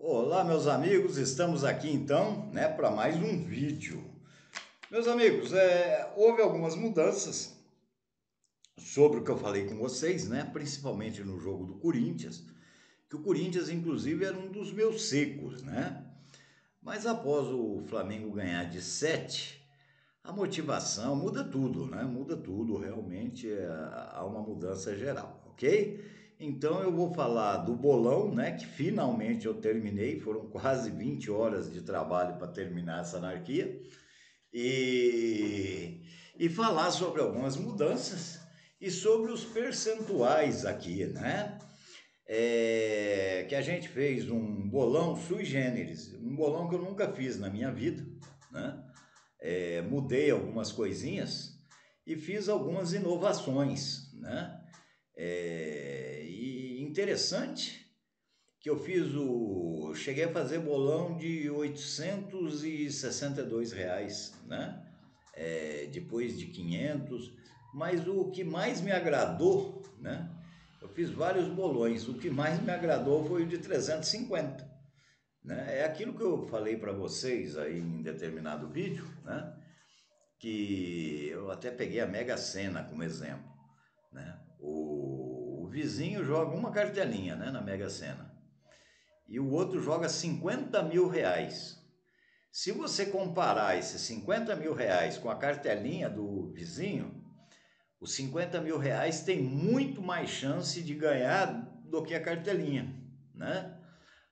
Olá, meus amigos, estamos aqui então, para mais um vídeo. Meus amigos, houve algumas mudanças sobre o que eu falei com vocês, principalmente no jogo do Corinthians, que o Corinthians, inclusive, era um dos meus secos, Mas após o Flamengo ganhar de 7, a motivação muda tudo, Muda tudo, realmente há uma mudança geral, ok? Então eu vou falar do bolão, que finalmente eu terminei, foram quase 20 horas de trabalho para terminar essa anarquia, e falar sobre algumas mudanças e sobre os percentuais aqui, que a gente fez um bolão sui generis, um bolão que eu nunca fiz na minha vida, mudei algumas coisinhas e fiz algumas inovações, E interessante que cheguei a fazer bolão de R$ 862, depois de 500, mas o que mais me agradou, Eu fiz vários bolões, o que mais me agradou foi o de 350. É aquilo que eu falei para vocês aí em determinado vídeo, que eu até peguei a Mega Sena como exemplo, O vizinho joga uma cartelinha, na Mega Sena e o outro joga R$ 50.000. Se você comparar esses R$ 50.000 com a cartelinha do vizinho, os R$ 50.000 tem muito mais chance de ganhar do que a cartelinha,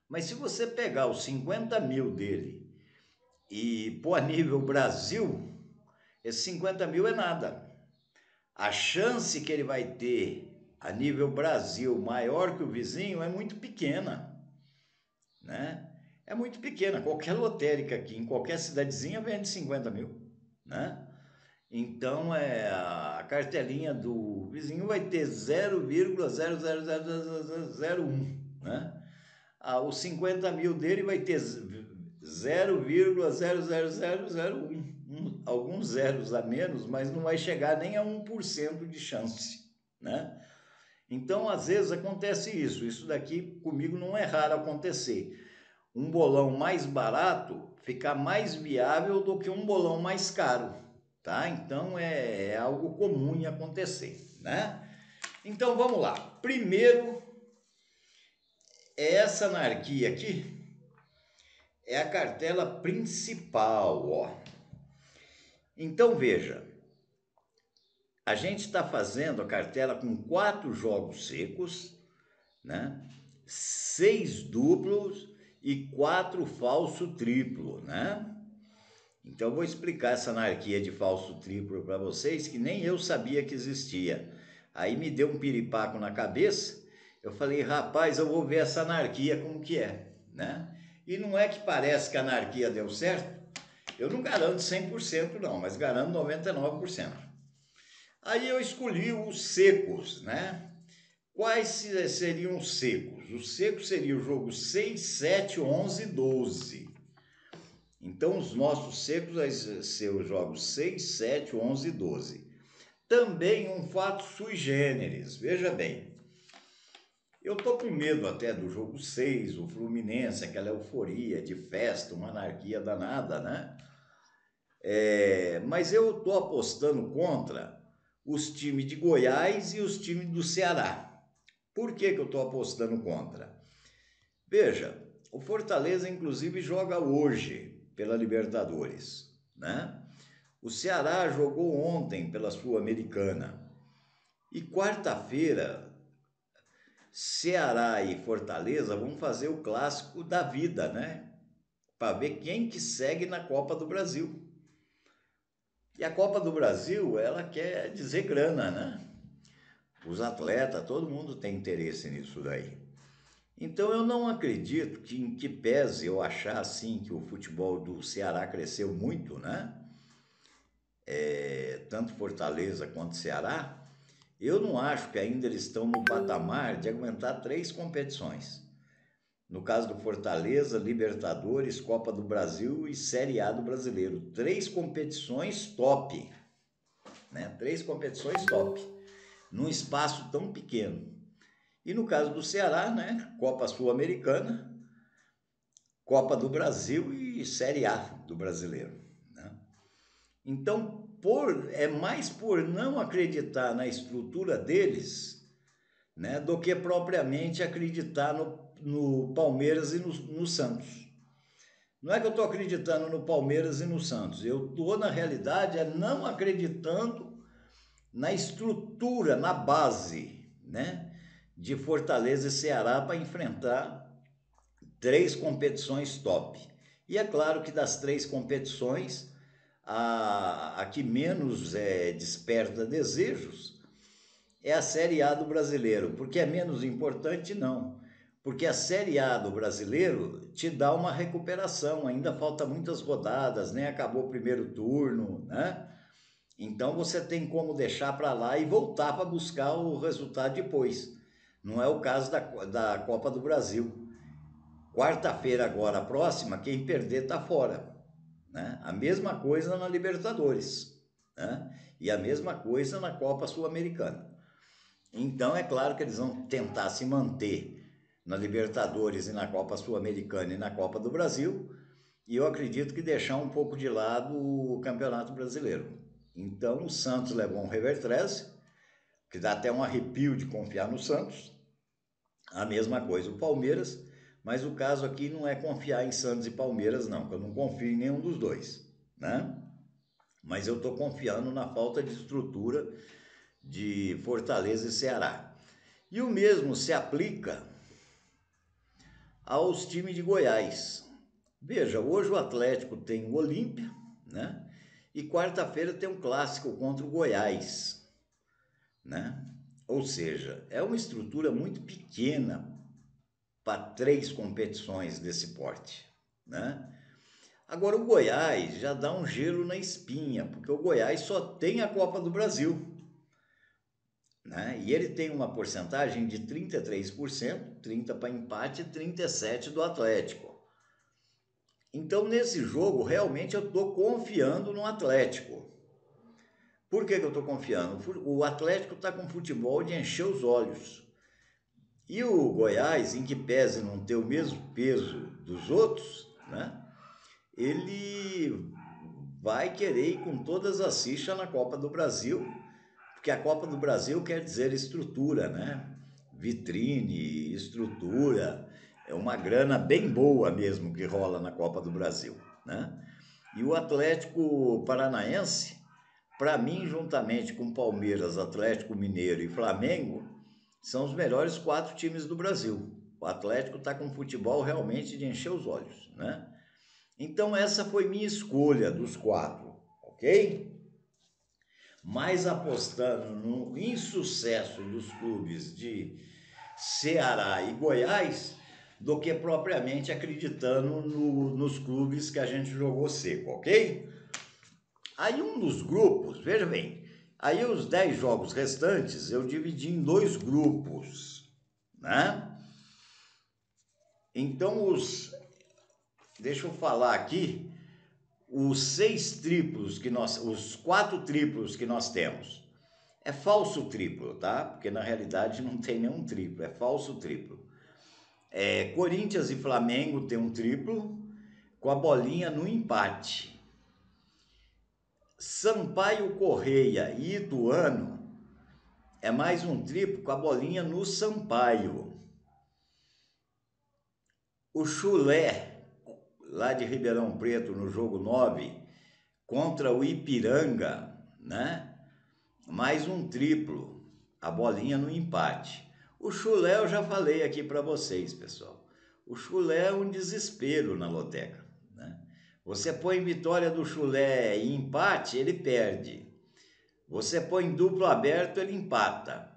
Mas se você pegar os 50.000 dele e pôr a nível Brasil, esse 50.000 é nada. A chance que ele vai ter a nível Brasil maior que o vizinho é muito pequena, É muito pequena. Qualquer lotérica aqui, em qualquer cidadezinha, vende 50.000, Então, a cartelinha do vizinho vai ter 0,00001, Os 50.000 dele vai ter 0,00001, alguns zeros a menos, mas não vai chegar nem a 1% de chance, Então, às vezes acontece isso daqui comigo não é raro acontecer. Um bolão mais barato ficar mais viável do que um bolão mais caro, Então, é algo comum em acontecer, Então, vamos lá. Primeiro, essa anarquia aqui é a cartela principal, ó. Então, veja, a gente está fazendo a cartela com 4 jogos secos, 6 duplos e 4 falso triplo, Então, eu vou explicar essa anarquia de falso triplo para vocês, que nem eu sabia que existia. Aí me deu um piripaco na cabeça, eu falei, rapaz, eu vou ver essa anarquia como que é, E não é que parece que a anarquia deu certo? Eu não garanto 100% não, mas garanto 99%. Aí eu escolhi os secos, Quais seriam os secos? Os secos seriam o jogo 6, 7, 11 e 12. Então, os nossos secos vai ser os jogos 6, 7, 11 e 12. Também um fato sui generis, veja bem. Eu tô com medo até do jogo 6, o Fluminense, aquela euforia de festa, uma anarquia danada, Mas eu tô apostando contra os times de Goiás e os times do Ceará. Por que eu estou apostando contra? Veja, o Fortaleza inclusive joga hoje pela Libertadores, O Ceará jogou ontem pela Sul-Americana. E quarta-feira, Ceará e Fortaleza vão fazer o clássico da vida, Para ver quem que segue na Copa do Brasil. E a Copa do Brasil, ela quer dizer grana, Os atletas, todo mundo tem interesse nisso daí. Então eu não acredito que em que pese eu achar assim que o futebol do Ceará cresceu muito, Tanto Fortaleza quanto Ceará, eu não acho que ainda eles estão no patamar de aguentar 3 competições. No caso do Fortaleza, Libertadores, Copa do Brasil e Série A do Brasileiro. 3 competições top, 3 competições top, num espaço tão pequeno. E no caso do Ceará, Copa Sul-Americana, Copa do Brasil e Série A do Brasileiro, né? Então, é mais por não acreditar na estrutura deles, né, do que propriamente acreditar no Palmeiras e no Santos. Não é que eu estou acreditando no Palmeiras e no Santos, eu estou, na realidade, não acreditando na estrutura, na base, né, de Fortaleza e Ceará para enfrentar 3 competições top. E é claro que das 3 competições, a que menos desperta desejos é a Série A do Brasileiro, porque é menos importante, não. Porque a Série A do Brasileiro te dá uma recuperação, ainda falta muitas rodadas, né? Acabou o primeiro turno, né? Então você tem como deixar para lá e voltar para buscar o resultado depois. Não é o caso da Copa do Brasil. Quarta-feira agora, a próxima, quem perder está fora, né? A mesma coisa na Libertadores, né? E a mesma coisa na Copa Sul-Americana. Então é claro que eles vão tentar se manter na Libertadores e na Copa Sul-Americana e na Copa do Brasil, e eu acredito que deixar um pouco de lado o Campeonato Brasileiro. Então o Santos levou um revertrese, que dá até um arrepio de confiar no Santos. A mesma coisa o Palmeiras, mas o caso aqui não é confiar em Santos e Palmeiras, não, porque eu não confio em nenhum dos dois, né? Mas eu estou confiando na falta de estrutura de Fortaleza e Ceará. E o mesmo se aplica aos times de Goiás. Veja, hoje o Atlético tem o Olímpia, né? E quarta-feira tem um clássico contra o Goiás, né? Ou seja, é uma estrutura muito pequena para 3 competições desse porte, né? Agora o Goiás já dá um gelo na espinha, porque o Goiás só tem a Copa do Brasil, né? E ele tem uma porcentagem de 33%, 30% para empate e 37% do Atlético. Então, nesse jogo, realmente eu estou confiando no Atlético. Por que eu estou confiando? O Atlético está com futebol de encher os olhos. E o Goiás, em que pese não ter o mesmo peso dos outros, né? Ele vai querer ir com todas as fichas na Copa do Brasil, porque a Copa do Brasil quer dizer estrutura, né? Vitrine, estrutura, é uma grana bem boa mesmo que rola na Copa do Brasil, né? E o Atlético Paranaense, para mim, juntamente com Palmeiras, Atlético Mineiro e Flamengo, são os melhores 4 times do Brasil. O Atlético está com futebol realmente de encher os olhos, né? Então essa foi minha escolha dos 4, ok? Mais apostando no insucesso dos clubes de Ceará e Goiás do que propriamente acreditando nos clubes que a gente jogou seco, ok? Aí um dos grupos, veja bem, aí os 10 jogos restantes eu dividi em 2 grupos, né? Então deixa eu falar aqui os 4 triplos que nós temos. É falso triplo, tá? Porque na realidade não tem nenhum triplo, é falso triplo. Corinthians e Flamengo tem um triplo com a bolinha no empate. Sampaio Correia e Ituano é mais um triplo com a bolinha no Sampaio. O Chulé, lá de Ribeirão Preto, no jogo 9, contra o Ipiranga, né? Mais um triplo, a bolinha no empate. O chulé eu já falei aqui para vocês, pessoal. O chulé é um desespero na loteca, né? Você põe vitória do chulé e empate, ele perde. Você põe duplo aberto, ele empata.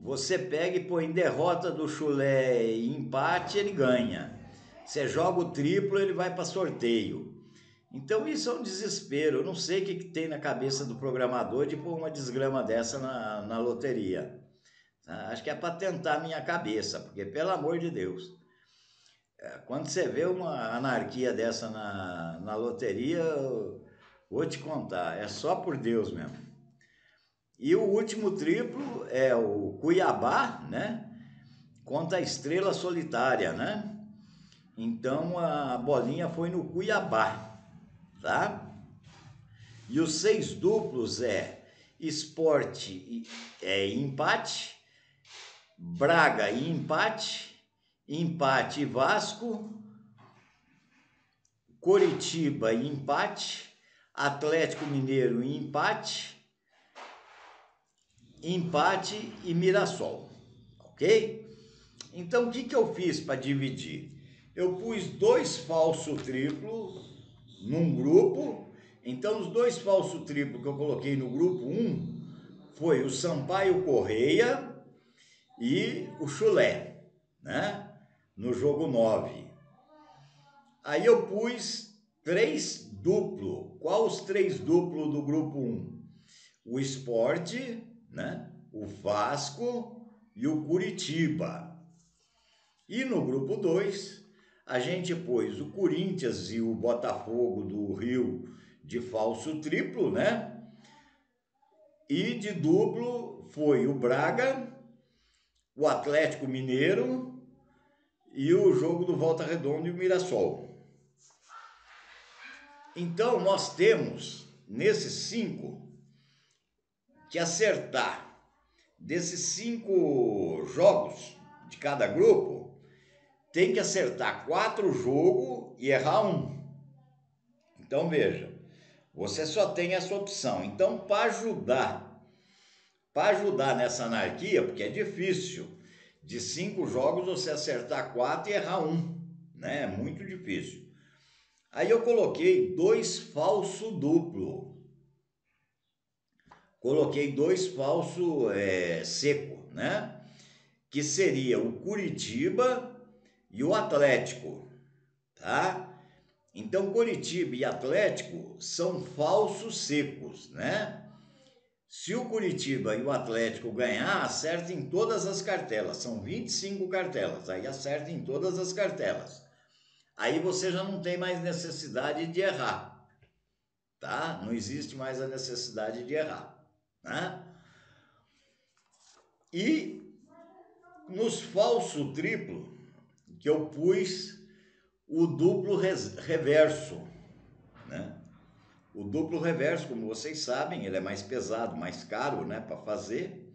Você pega e põe derrota do chulé e empate, ele ganha. Você joga o triplo, ele vai para sorteio. Então isso é um desespero. Eu não sei o que tem na cabeça do programador de pôr uma desgrama dessa na loteria. Acho que é para tentar a minha cabeça, porque pelo amor de Deus, quando você vê uma anarquia dessa na loteria, eu vou te contar, é só por Deus mesmo. E o último triplo é o Cuiabá, né? Contra a Estrela Solitária, né? Então a bolinha foi no Cuiabá, tá? E os 6 duplos é Sport empate, Braga e empate, empate Vasco, Coritiba e empate, Atlético Mineiro e empate, empate e Mirassol, ok? Então o que eu fiz para dividir? Eu pus 2 falso triplo num grupo. Então os 2 falso triplo que eu coloquei no grupo 1 foi o Sampaio Correia e o Chulé, né? No jogo 9. Aí eu pus 3 duplo. Qual os 3 duplo do grupo 1? O Sport, né? O Vasco e o Curitiba. E no grupo 2, a gente pôs o Corinthians e o Botafogo do Rio de falso triplo, né? E de duplo foi o Braga, o Atlético Mineiro e o jogo do Volta Redonda e o Mirassol. Então nós temos, nesses 5, que acertar. Desses 5 jogos de cada grupo, tem que acertar 4 jogos e errar 1. Então veja, você só tem essa opção. Então para ajudar nessa anarquia, porque é difícil, de 5 jogos você acertar 4 e errar 1, né? É muito difícil. Aí eu coloquei 2 falso duplo. Coloquei 2 falso seco, né? Que seria o Curitiba e o Atlético, tá? Então Curitiba e Atlético são falsos secos, né? Se o Curitiba e o Atlético ganhar, acerta em todas as cartelas. São 25 cartelas, aí acerta em todas as cartelas. Aí você já não tem mais necessidade de errar, tá? Não existe mais a necessidade de errar, né? E nos falso triplo, que eu pus o duplo reverso, né? O duplo reverso, como vocês sabem, ele é mais pesado, mais caro, né, para fazer.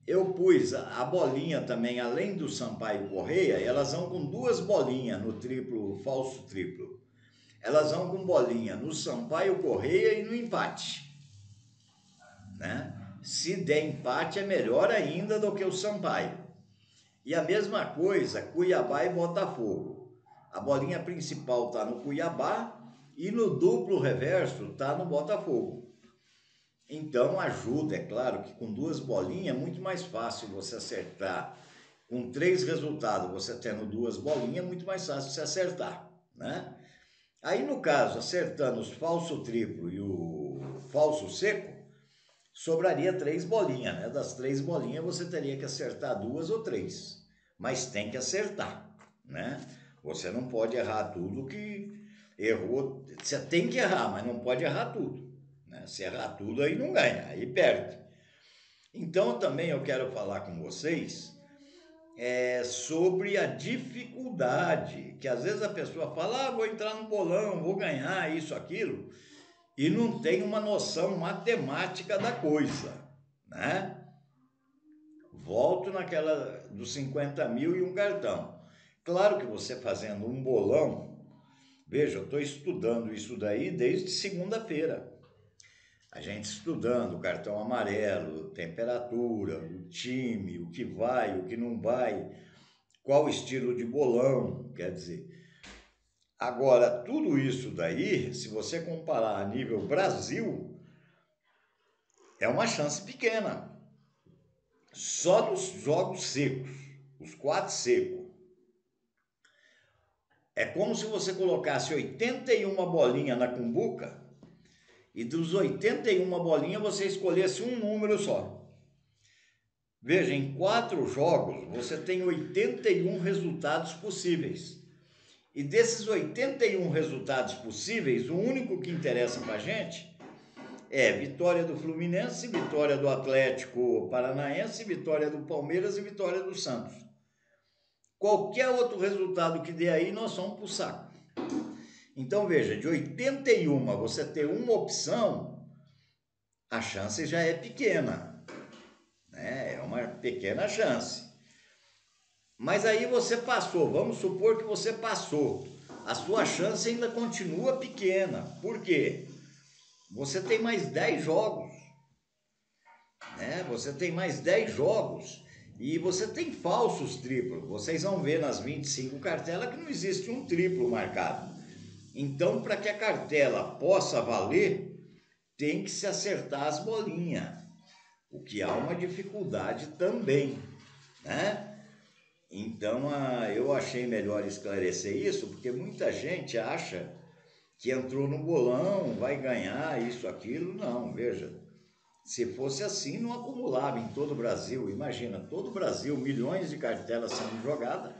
Eu pus a bolinha também, além do Sampaio Correia, elas vão com 2 bolinhas no triplo, falso triplo. Elas vão com bolinha no Sampaio Correia e no empate, né? Se der empate é melhor ainda do que o Sampaio. E a mesma coisa, Cuiabá e Botafogo. A bolinha principal está no Cuiabá e no duplo reverso está no Botafogo. Então ajuda, é claro que com 2 bolinhas é muito mais fácil você acertar. Com 3 resultados, você tendo 2 bolinhas, é muito mais fácil você acertar, né? Aí no caso, acertando os falso triplo e o falso seco, sobraria 3 bolinhas, né? Das 3 bolinhas você teria que acertar 2 ou 3, mas tem que acertar, né? Você não pode errar tudo que errou. Você tem que errar, mas não pode errar tudo, né? Se errar tudo, aí não ganha, aí perde. Então também eu quero falar com vocês sobre a dificuldade, que às vezes a pessoa fala, vou entrar no bolão, vou ganhar isso, aquilo, e não tem uma noção matemática da coisa, né? Volto naquela dos 50 mil e um cartão. Claro que você fazendo um bolão, veja, eu estou estudando isso daí desde segunda-feira. A gente estudando o cartão amarelo, temperatura, o time, o que vai, o que não vai, qual estilo de bolão, quer dizer. Agora, tudo isso daí, se você comparar a nível Brasil, é uma chance pequena. Só nos jogos secos, os 4 secos. É como se você colocasse 81 bolinhas na cumbuca e dos 81 bolinhas você escolhesse um número só. Veja, em 4 jogos você tem 81 resultados possíveis. E desses 81 resultados possíveis, o único que interessa para a gente é vitória do Fluminense, vitória do Atlético Paranaense, vitória do Palmeiras e vitória do Santos. Qualquer outro resultado que dê aí, nós vamos para o saco. Então, veja, de 81 você ter uma opção, a chance já é pequena, né? É uma pequena chance. Mas aí você passou, vamos supor que você passou. A sua chance ainda continua pequena. Por quê? Você tem mais 10 jogos, né? Você tem mais 10 jogos e você tem falsos triplos. Vocês vão ver nas 25 cartelas que não existe um triplo marcado. Então, para que a cartela possa valer, tem que se acertar as bolinhas, o que há uma dificuldade também, né? Então, eu achei melhor esclarecer isso, porque muita gente acha que entrou no bolão, vai ganhar isso, aquilo. Não, veja, se fosse assim, não acumulava em todo o Brasil. Imagina, todo o Brasil, milhões de cartelas sendo jogadas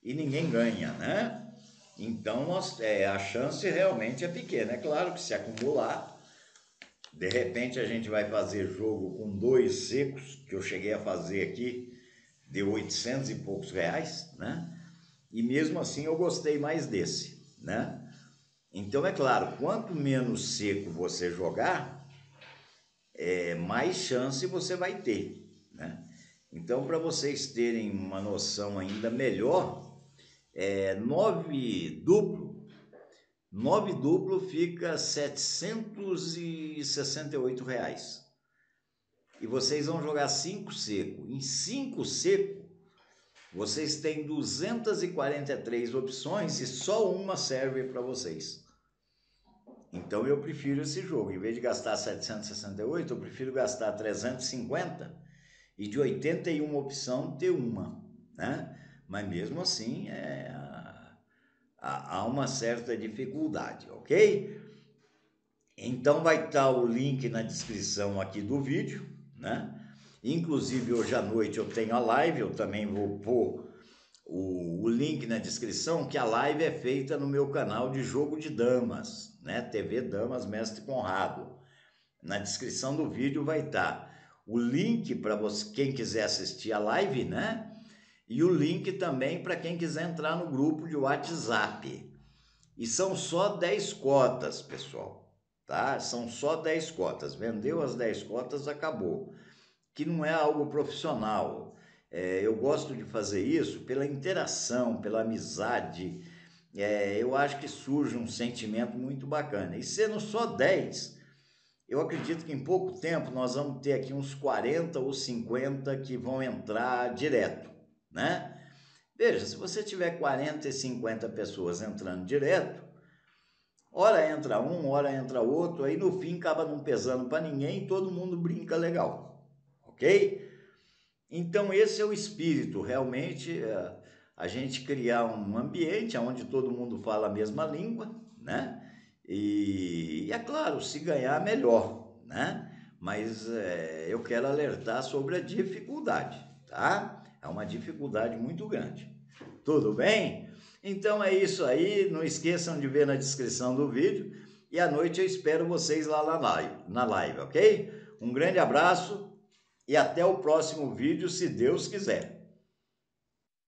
e ninguém ganha, né? Então, a chance realmente é pequena. É claro que se acumular, de repente a gente vai fazer jogo com 2 secos, que eu cheguei a fazer aqui, de 800 e poucos reais, né? E mesmo assim eu gostei mais desse, né? Então, é claro, quanto menos seco você jogar, mais chance você vai ter, né? Então, para vocês terem uma noção ainda melhor, 9 duplo fica R$ 768 reais. E vocês vão jogar 5 seco. Em 5 seco, vocês têm 243 opções e só uma serve para vocês. Então eu prefiro esse jogo. Em vez de gastar 768, eu prefiro gastar 350 e de 81 opção ter uma, né? Mas mesmo assim há uma certa dificuldade, ok? Então vai estar o link na descrição aqui do vídeo, né? Inclusive hoje à noite eu tenho a live, eu também vou pôr o link na descrição, que a live é feita no meu canal de jogo de damas, né? TV Damas Mestre Conrado. Na descrição do vídeo vai estar o link para você, quem quiser assistir a live, né? E o link também para quem quiser entrar no grupo de WhatsApp. E são só 10 cotas, pessoal, tá? São só 10 cotas. Vendeu as 10 cotas, acabou. Que não é algo profissional. Eu gosto de fazer isso pela interação, pela amizade. Eu acho que surge um sentimento muito bacana. E sendo só 10, eu acredito que em pouco tempo nós vamos ter aqui uns 40 ou 50 que vão entrar direto, né? Veja, se você tiver 40 e 50 pessoas entrando direto, hora entra um, hora entra outro, aí no fim acaba não pesando para ninguém e todo mundo brinca legal, ok? Então esse é o espírito, realmente, a gente criar um ambiente onde todo mundo fala a mesma língua, né? E é claro, se ganhar, melhor, né? Mas eu quero alertar sobre a dificuldade, tá? É uma dificuldade muito grande. Tudo bem? Então é isso aí, não esqueçam de ver na descrição do vídeo e à noite eu espero vocês lá na live, ok? Um grande abraço e até o próximo vídeo, se Deus quiser.